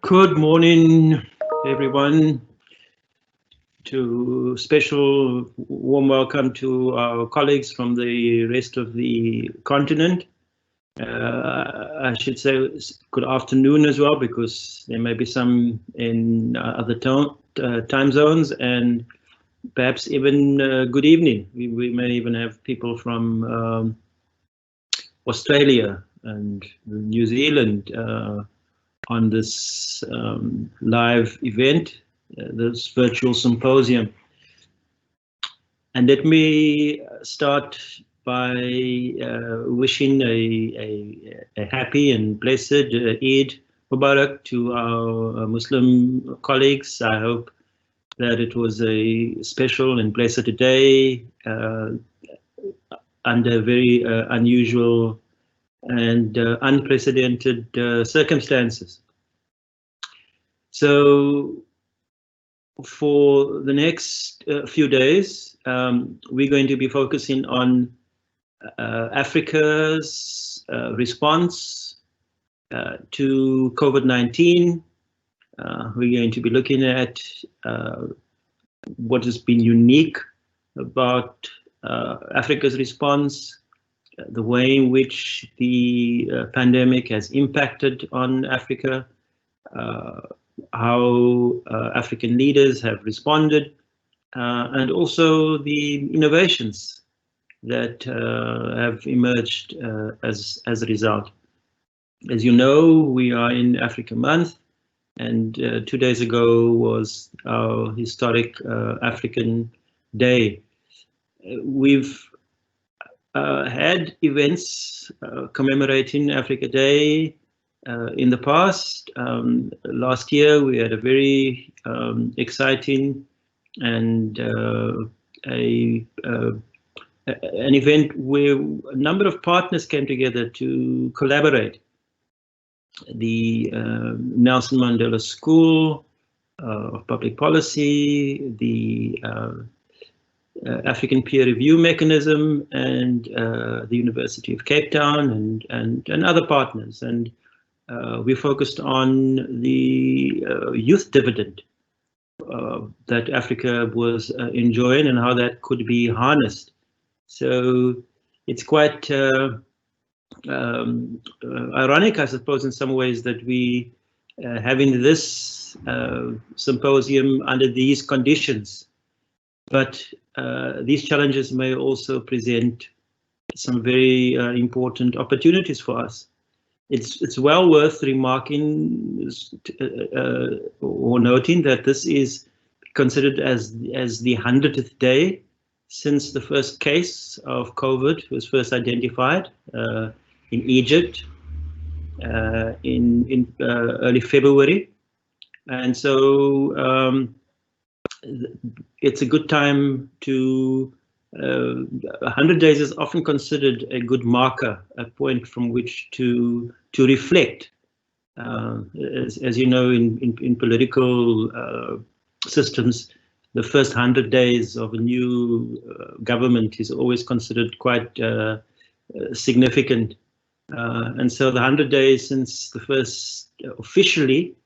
Good morning, everyone. To special warm welcome to our colleagues from the rest of the continent. I should say good afternoon as well, because there may be some in other time zones, and perhaps even good evening. We may even have people from Australia and New Zealand on this live event, this virtual symposium. And let me start by wishing a happy and blessed Eid Mubarak to our Muslim colleagues. I hope that it was a special and blessed day under very unusual and unprecedented circumstances. So for the next few days, we're going to be focusing on Africa's response to COVID-19. We're going to be looking at what has been unique about Africa's response, the way in which the pandemic has impacted on Africa, how African leaders have responded, and also the innovations that have emerged as a result. As you know, we are in Africa Month, and 2 days ago was our historic African Day. We've had events commemorating Africa Day in the past. Last year we had a very exciting and an event where a number of partners came together to collaborate. The Nelson Mandela School of Public Policy, the African Peer Review Mechanism, and the University of Cape Town, and other partners. And we focused on the youth dividend that Africa was enjoying and how that could be harnessed. So it's quite ironic, I suppose, in some ways, that we having this symposium under these conditions. But these challenges may also present some very important opportunities for us. It's well worth remarking or noting that this is considered as the 100th day since the first case of COVID was first identified in Egypt in early February. And so it's a good time to 100 days is often considered a good marker, a point from which to reflect. As you know, in political systems, the first 100 days of a new government is always considered quite significant. And so the 100 days since the first officially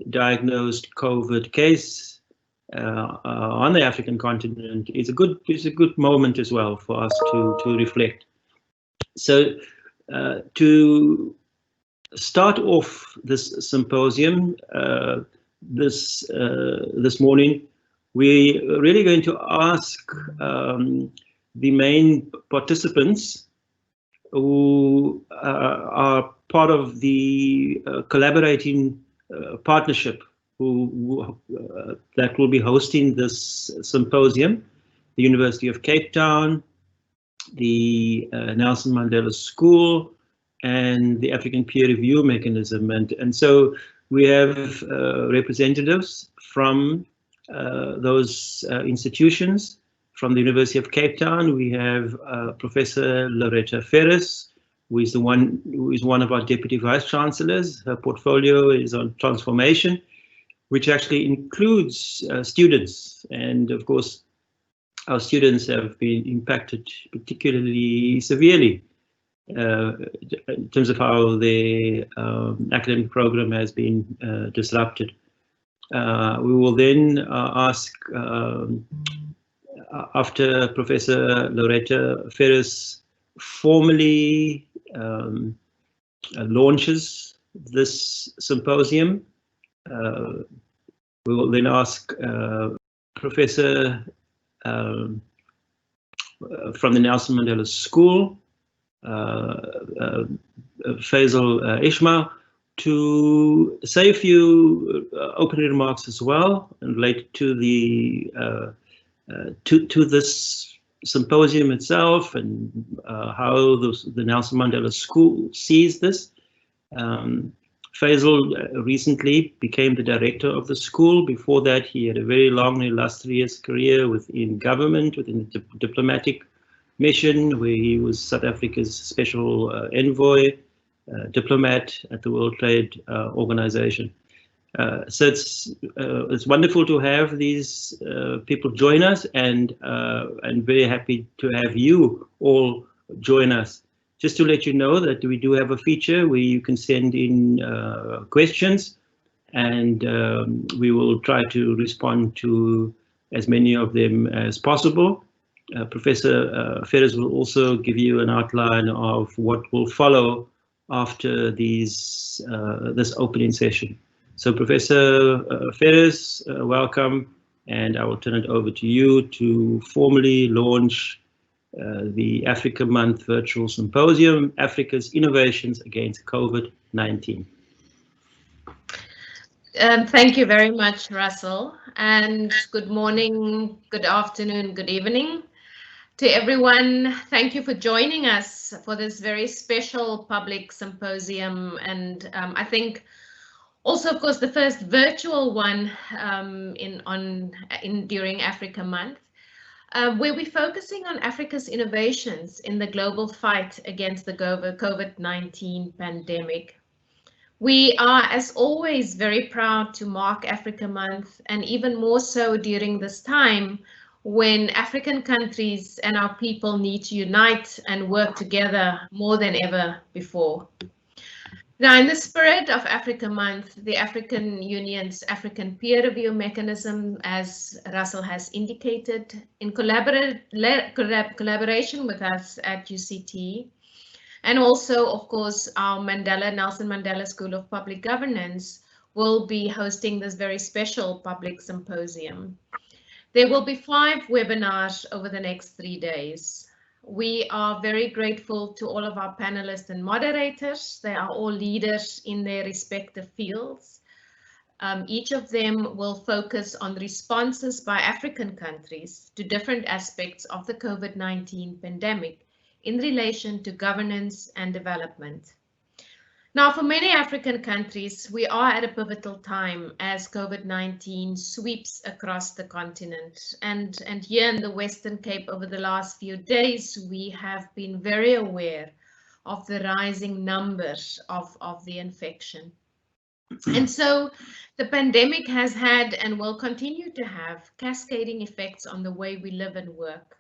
diagnosed COVID case on the African continent is a good moment as well for us to reflect. So to start off this symposium this morning, we're really going to ask the main participants who are part of the collaborating partnership that will be hosting this symposium: the University of Cape Town, the Nelson Mandela School, and the African Peer Review Mechanism. And so we have representatives from those institutions. From the University of Cape Town, we have Professor Loretta Feris, who is one of our deputy vice-chancellors. Her portfolio is on transformation, which actually includes students. And of course, our students have been impacted particularly severely in terms of how the academic program has been disrupted. We will then ask, after Professor Loretta, Feris formally launches this symposium. We will then ask Professor from the Nelson Mandela School, Faizel Ismail, to say a few opening remarks as well, and related to the to this symposium itself, and how the Nelson Mandela School sees this. Faizel recently became the director of the school. Before that, he had a very long, illustrious career within government, within the diplomatic mission, where he was South Africa's special envoy, diplomat at the World Trade Organization. So it's wonderful to have these people join us, and very happy to have you all join us. Just to let you know that we do have a feature where you can send in questions, and we will try to respond to as many of them as possible. Professor Feris will also give you an outline of what will follow after this opening session. So Professor Feris, welcome, and I will turn it over to you to formally launch the Africa Month Virtual Symposium, Africa's Innovations Against COVID-19. Thank you very much, Russell, and good morning, good afternoon, good evening to everyone. Thank you for joining us for this very special public symposium, and I think also, of course, the first virtual one during Africa Month, where we're focusing on Africa's innovations in the global fight against the COVID-19 pandemic. We are, as always, very proud to mark Africa Month, and even more so during this time when African countries and our people need to unite and work together more than ever before. Now, in the spirit of Africa Month, the African Union's African peer review mechanism, as Russell has indicated, in collaboration with us at UCT, and also, of course, our Nelson Mandela School of Public Governance will be hosting this very special public symposium. There will be 5 webinars over the next 3 days. We are very grateful to all of our panelists and moderators. They are all leaders in their respective fields. Each of them will focus on responses by African countries to different aspects of the COVID-19 pandemic in relation to governance and development. Now, for many African countries, we are at a pivotal time as COVID-19 sweeps across the continent. And here in the Western Cape over the last few days, we have been very aware of the rising numbers of the infection. And so the pandemic has had and will continue to have cascading effects on the way we live and work.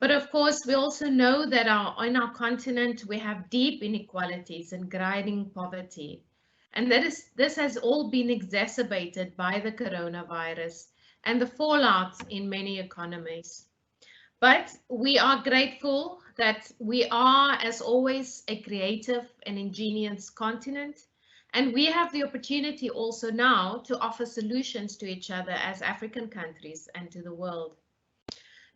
But of course, we also know that on our continent, we have deep inequalities and grinding poverty. And this has all been exacerbated by the coronavirus and the fallout in many economies. But we are grateful that we are, as always, a creative and ingenious continent. And we have the opportunity also now to offer solutions to each other as African countries and to the world.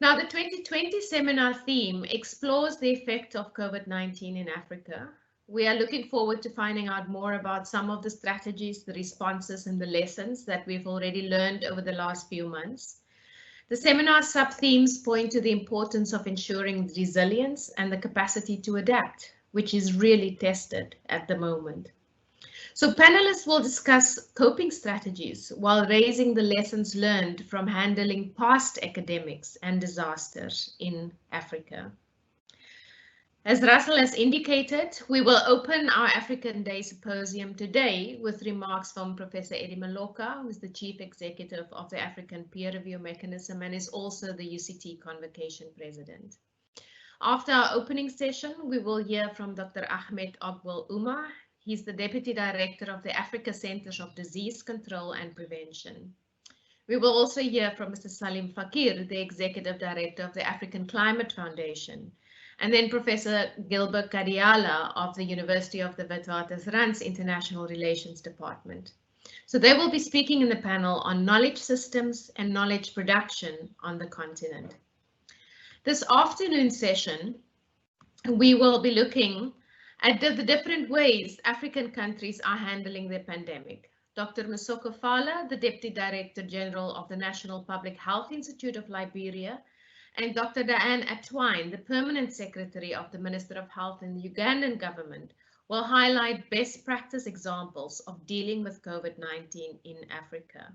Now, the 2020 seminar theme explores the effect of COVID-19 in Africa. We are looking forward to finding out more about some of the strategies, the responses, and the lessons that we've already learned over the last few months. The seminar sub-themes point to the importance of ensuring resilience and the capacity to adapt, which is really tested at the moment. So panelists will discuss coping strategies while raising the lessons learned from handling past epidemics and disasters in Africa. As Russell has indicated, we will open our African Day Symposium today with remarks from Professor Eddie Maloka, who is the Chief Executive of the African Peer Review Mechanism and is also the UCT Convocation President. After our opening session, we will hear from Dr. Ahmed Ogwal Umar. He's the Deputy Director of the Africa Centers of Disease Control and Prevention. We will also hear from Mr. Salim Fakir, the Executive Director of the African Climate Foundation, and then Professor Gilbert Kadiala of the University of the Witwatersrand's International Relations Department. So they will be speaking in the panel on knowledge systems and knowledge production on the continent. This afternoon session, we will be looking at the different ways African countries are handling the pandemic. Dr. Msoko Fala, the Deputy Director General of the National Public Health Institute of Liberia, and Dr. Diane Atwine, the Permanent Secretary of the Minister of Health in the Ugandan government, will highlight best practice examples of dealing with COVID-19 in Africa.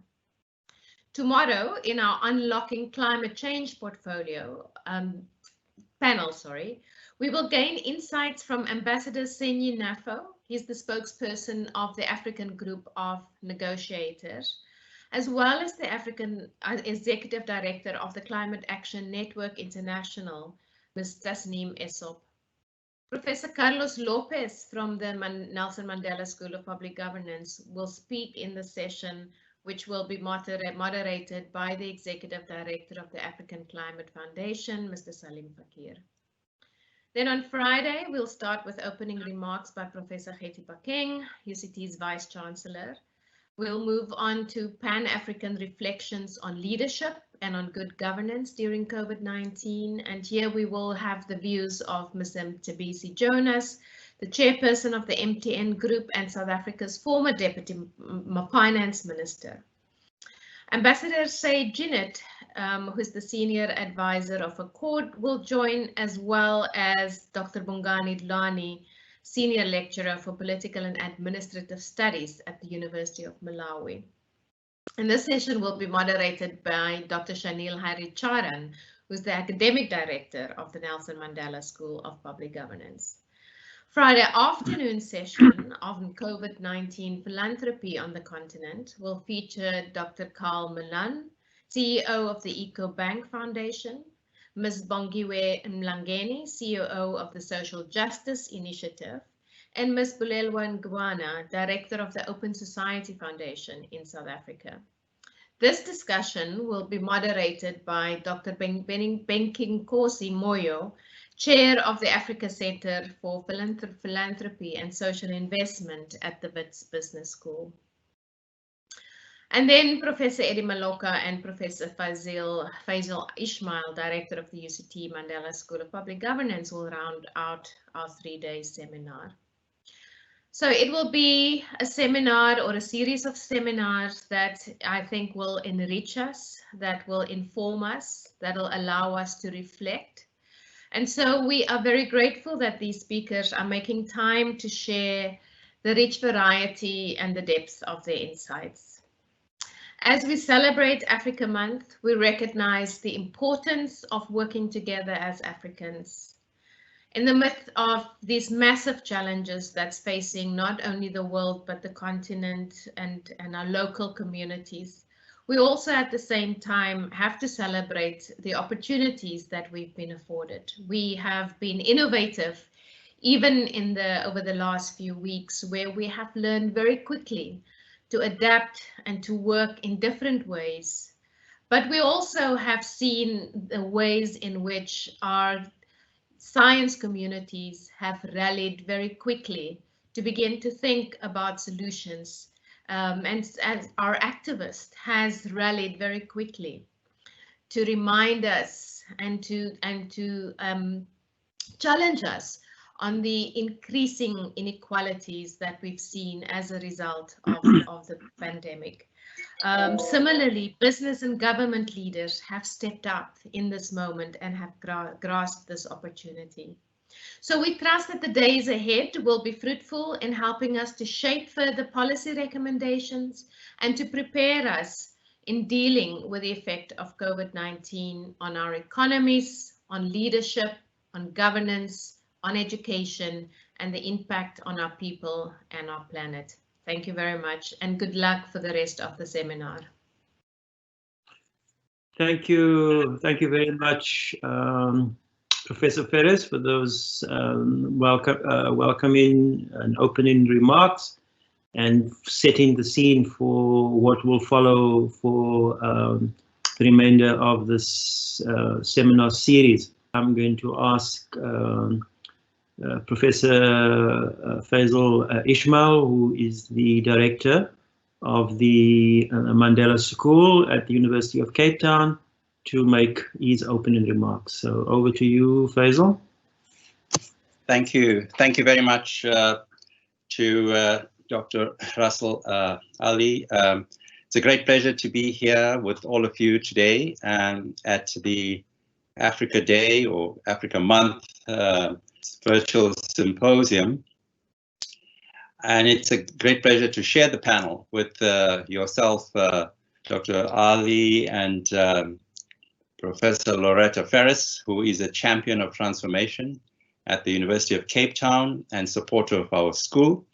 Tomorrow, in our Unlocking Climate Change portfolio panel, we will gain insights from Ambassador Senyi Nafo. He's the spokesperson of the African Group of Negotiators, as well as the African Executive Director of the Climate Action Network International, Ms. Tasneem Essop. Professor Carlos Lopez from the Nelson Mandela School of Public Governance will speak in the session, which will be moderated by the Executive Director of the African Climate Foundation, Mr. Salim Fakir. Then on Friday, we'll start with opening remarks by Professor Getty Pakeng, UCT's Vice-Chancellor. We'll move on to Pan-African reflections on leadership and on good governance during COVID-19. And here we will have the views of Ms. Mcebisi Jonas, the chairperson of the MTN Group and South Africa's former Deputy Finance Minister. Ambassador Said Jinnat, who is the Senior Advisor of Accord, will join, as well as Dr. Bongani Dlani, Senior Lecturer for Political and Administrative Studies at the University of Malawi. And this session will be moderated by Dr. Shanil Haricharan, who is the Academic Director of the Nelson Mandela School of Public Governance. Friday afternoon session on COVID-19 philanthropy on the continent will feature Dr. Carl Milan, CEO of the EcoBank Foundation, Ms. Bongiwe Mlangeni, COO of the Social Justice Initiative, and Ms. Bulelwa Ngwana, Director of the Open Society Foundation in South Africa. This discussion will be moderated by Dr. Benkinkosi Moyo, Chair of the Africa Center for Philanthropy and Social Investment at the Wits Business School. And then Professor Eddie Maloka and Professor Faizel Ismail, Director of the UCT Mandela School of Public Governance, will round out our 3-day seminar. So it will be a seminar or a series of seminars that I think will enrich us, that will inform us, that will allow us to reflect. And so we are very grateful that these speakers are making time to share the rich variety and the depth of their insights. As we celebrate Africa Month, we recognize the importance of working together as Africans. In the midst of these massive challenges that's facing not only the world, but the continent and our local communities, we also at the same time have to celebrate the opportunities that we've been afforded. We have been innovative even over the last few weeks, where we have learned very quickly to adapt and to work in different ways. But we also have seen the ways in which our science communities have rallied very quickly to begin to think about solutions. And as our activist has rallied very quickly to remind us and to challenge us on the increasing inequalities that we've seen as a result of the pandemic. Similarly, business and government leaders have stepped up in this moment and have grasped this opportunity. So we trust that the days ahead will be fruitful in helping us to shape further policy recommendations and to prepare us in dealing with the effect of COVID-19 on our economies, on leadership, on governance, on education, and the impact on our people and our planet. Thank you very much, and good luck for the rest of the seminar. Thank you very much, Professor Feris for those welcoming and opening remarks and setting the scene for what will follow for the remainder of this seminar series. I'm going to ask Professor Faizel Ismail, who is the director of the Mandela School at the University of Cape Town, to make his opening remarks. So over to you, Faizel. Thank you. Thank you very much to Dr. Russell Ali. It's a great pleasure to be here with all of you today at the Africa Day or Africa Month Virtual Symposium. And it's a great pleasure to share the panel with yourself, Dr. Ali, and Professor Loretta Feris, who is a champion of transformation at the University of Cape Town and supporter of our school.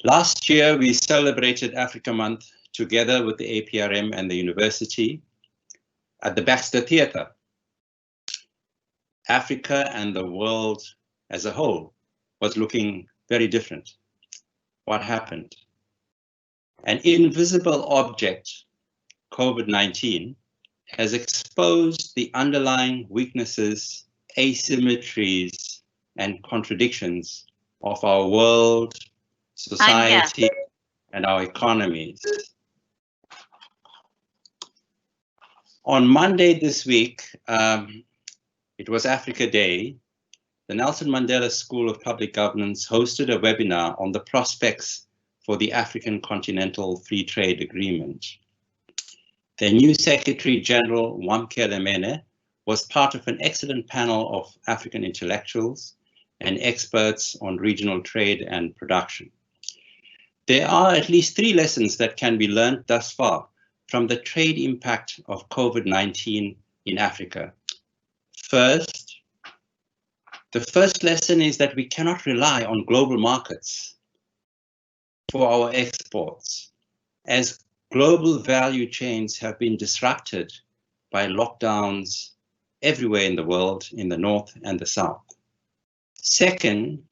Last year, we celebrated Africa Month together with the APRM and the university at the Baxter Theatre. Africa and the world as a whole was looking very different. What happened? An invisible object, COVID-19, has exposed the underlying weaknesses, asymmetries, and contradictions of our world, society, and our economies. On Monday this week, it was Africa Day. The Nelson Mandela School of Public Governance hosted a webinar on the prospects for the African Continental Free Trade Agreement. The new Secretary General, Wamkele Mene, was part of an excellent panel of African intellectuals and experts on regional trade and production. There are at least 3 lessons that can be learned thus far from the trade impact of COVID-19 in Africa. First, the first lesson is that we cannot rely on global markets for our exports, as global value chains have been disrupted by lockdowns everywhere in the world, in the North and the South. Second,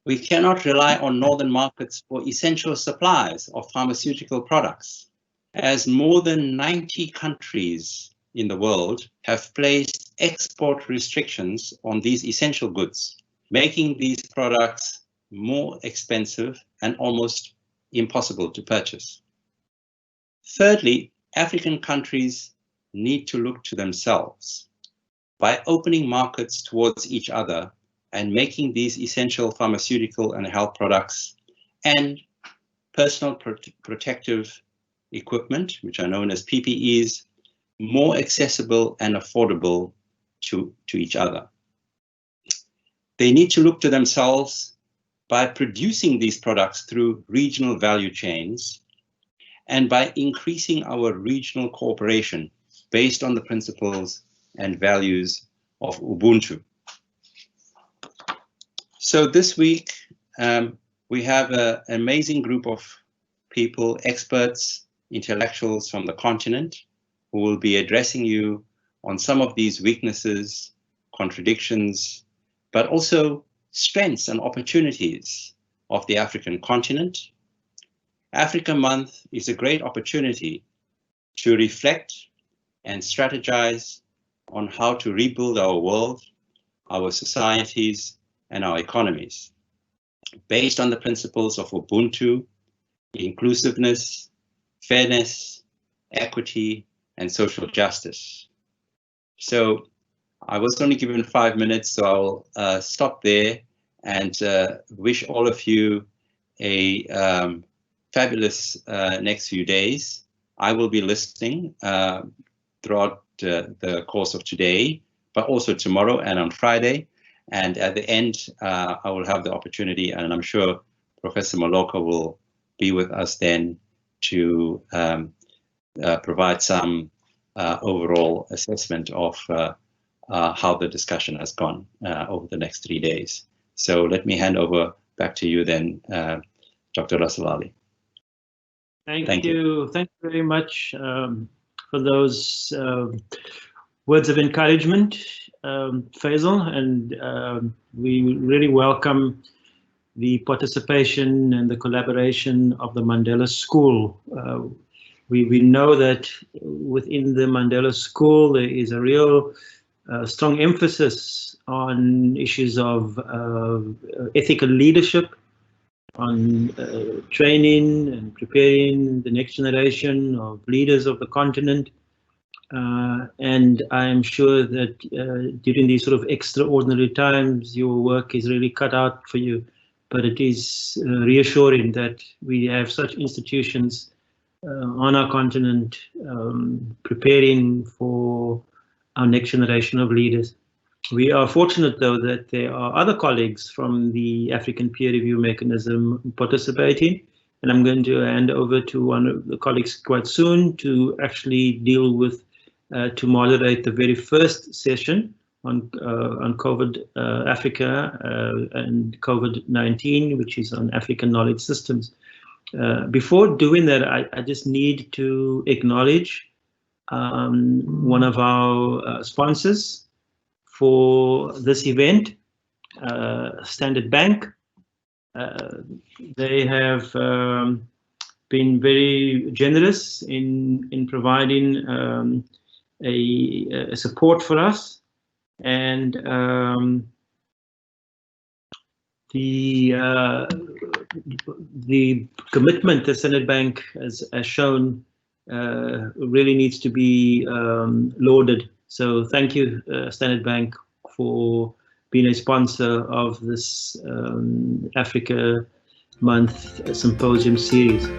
we cannot rely on northern markets for essential supplies of pharmaceutical products, as more than 90 countries in the world have placed export restrictions on these essential goods, making these products more expensive and almost impossible to purchase. Thirdly, African countries need to look to themselves by opening markets towards each other and making these essential pharmaceutical and health products and personal protective equipment, which are known as PPEs, more accessible and affordable to each other. They need to look to themselves by producing these products through regional value chains and by increasing our regional cooperation based on the principles and values of Ubuntu. So this week, we have an amazing group of people, experts, intellectuals from the continent, who will be addressing you on some of these weaknesses, contradictions, but also strengths and opportunities of the African continent. Africa Month is a great opportunity to reflect and strategize on how to rebuild our world, our societies, and our economies, based on the principles of Ubuntu, inclusiveness, fairness, equity, and social justice. So I was only given 5 minutes, so I'll stop there and wish all of you a fabulous next few days. I will be listening throughout the course of today, but also tomorrow and on Friday. And at the end, I will have the opportunity, and I'm sure Professor Maloka will be with us then to provide some overall assessment of how the discussion has gone over the next 3 days. So let me hand over back to you then, Dr. Russell Ali. Thank you. Thank you very much for those words of encouragement, Faizel, and we really welcome the participation and the collaboration of the Mandela School. We know that within the Mandela School there is a real strong emphasis on issues of ethical leadership, on training and preparing the next generation of leaders of the continent. And I am sure that during these sort of extraordinary times, your work is really cut out for you. But it is reassuring that we have such institutions on our continent preparing for our next generation of leaders. We are fortunate, though, that there are other colleagues from the African Peer Review Mechanism participating, and I'm going to hand over to one of the colleagues quite soon to actually deal with, to moderate the very first session on COVID Africa and COVID-19, which is on African knowledge systems. Before doing that, I just need to acknowledge one of our sponsors for this event, Standard Bank. They have been very generous in providing a support for us, and the commitment that Standard Bank has shown really needs to be lauded. So thank you, Standard Bank, for being a sponsor of this Africa Month Symposium series.